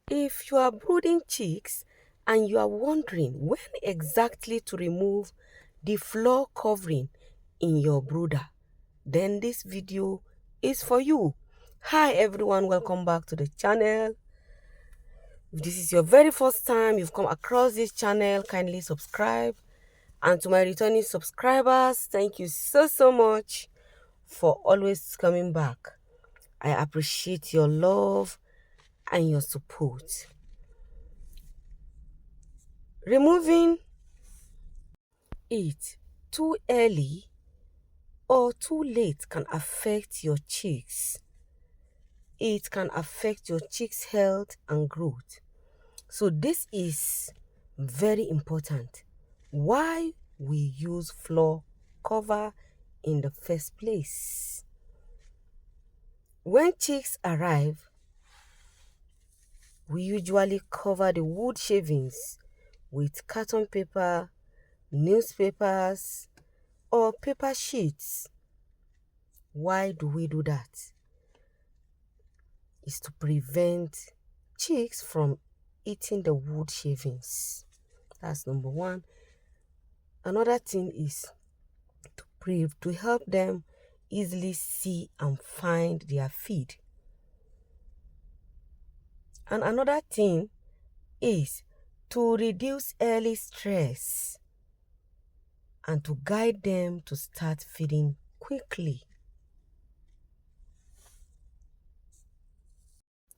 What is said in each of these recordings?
If you are brooding chicks and you are wondering when exactly to remove the floor covering in your brooder, then this video is for you. Hi everyone, welcome back to the channel. If this is your very first time you've come across this channel, kindly subscribe. And to my returning subscribers, thank you so much for always coming back. I appreciate your love and your support. Removing it too early or too late can affect your chicks. It can affect your chicks' health and growth. So this is very important. Why we use floor cover in the first place. When chicks arrive, we usually cover the wood shavings with carton paper, newspapers, or paper sheets. Why do we do that? It's to prevent chicks from eating the wood shavings. That's number one. Another thing is to help them easily see and find their feed. And another thing is to reduce early stress and to guide them to start feeding quickly.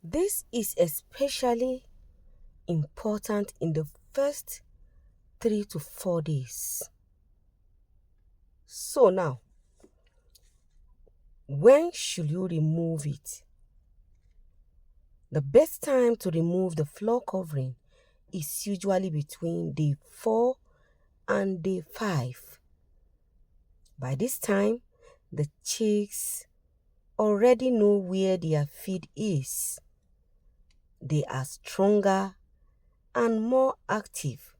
This is especially important in the first 3 to 4 days. So now, when should you remove it? The best time to remove the floor covering is usually between day 4 and day 5. By this time, the chicks already know where their feed is. They are stronger and more active.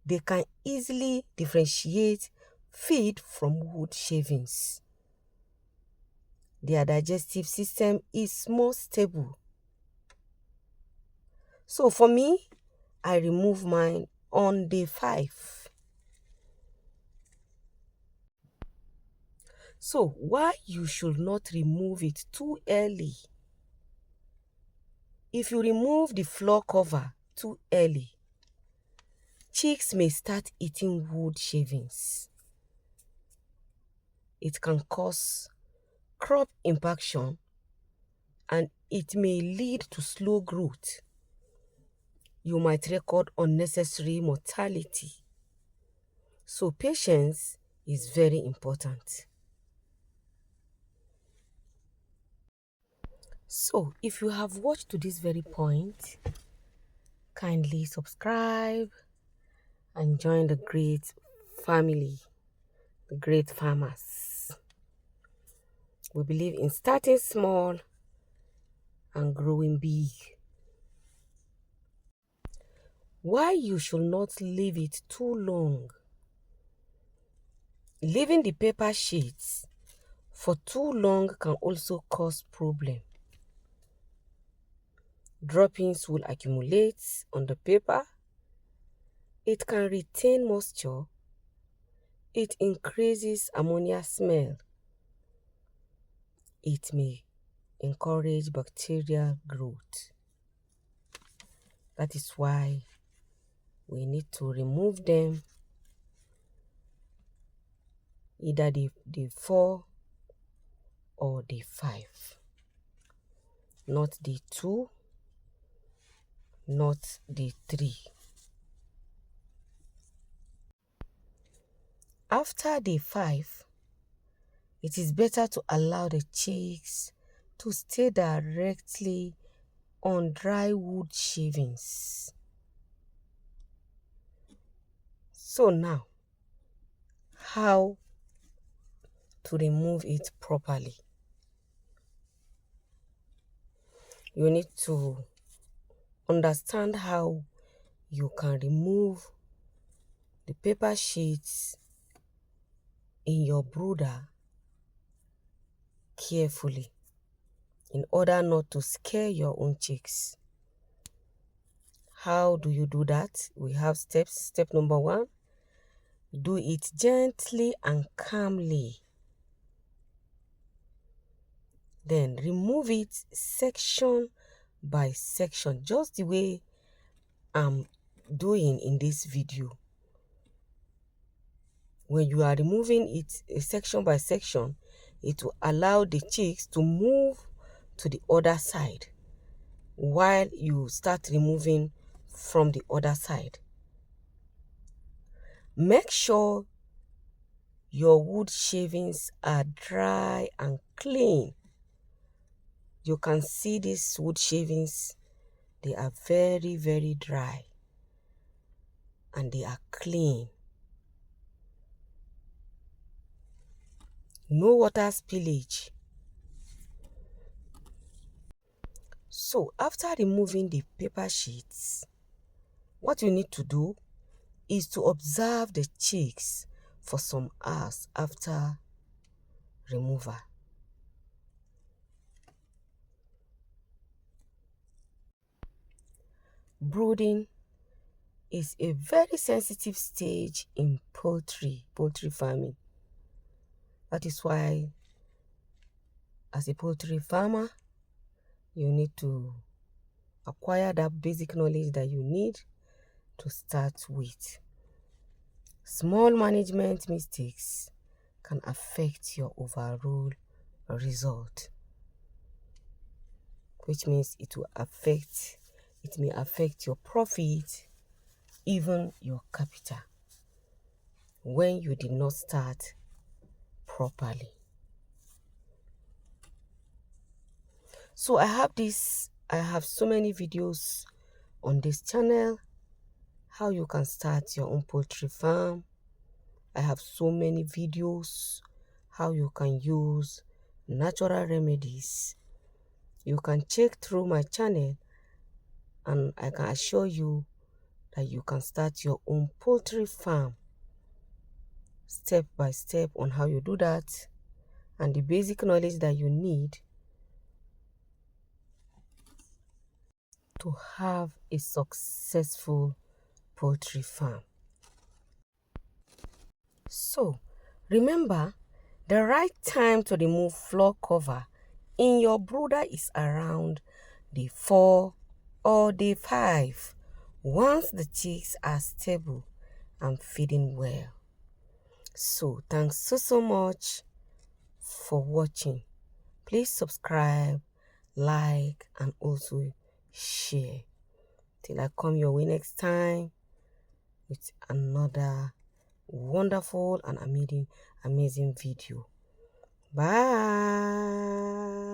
They can easily differentiate feed from wood shavings. Their digestive system is more stable. So for me, I remove mine on day 5. So why you should not remove it too early? If you remove the floor cover too early, chicks may start eating wood shavings. It can cause crop impaction and it may lead to slow growth. You might record unnecessary mortality. So patience is very important. So if you have watched to this very point, kindly subscribe and join the great family, the great farmers. We believe in starting small and growing big. Why you should not leave it too long? Leaving the paper sheets for too long can also cause problem. Droppings will accumulate on the paper. It can retain moisture. It increases ammonia smell. It may encourage bacterial growth. That is why we need to remove them either day 4 or day 5. Not day 2, not day 3. After day 5, it is better to allow the chicks to stay directly on dry wood shavings. So now, how to remove it properly? You need to understand how you can remove the paper sheets in your brooder carefully in order not to scare your own chicks. How do you do that? We have steps. Step number 1, do it gently and calmly. Then remove it section by section, just the way I'm doing in this video. When you are removing it section by section, it will allow the chicks to move to the other side while you start removing from the other side. Make sure your wood shavings are dry and clean. You can see these wood shavings, they are very, very dry and they are clean. No water spillage. So after removing the paper sheets, what you need to do is to observe the chicks for some hours after removal. Brooding is a very sensitive stage in poultry farming. That is why, as a poultry farmer, you need to acquire that basic knowledge that you need to start with. Small management mistakes can affect your overall result, which means it may affect your profit, even your capital, when you did not start properly. So I have so many videos on this channel, how you can start your own poultry farm. I have so many videos how you can use natural remedies. You can check through my channel and I can assure you that you can start your own poultry farm step by step on how you do that and the basic knowledge that you need to have a successful poultry farm. So remember, the right time to remove floor cover in your brooder is around day 4 or day 5, once the chicks are stable and feeding well. So thanks so much for watching. Please subscribe, like, and also share. Till I come your way next time with another wonderful and amazing video. Bye.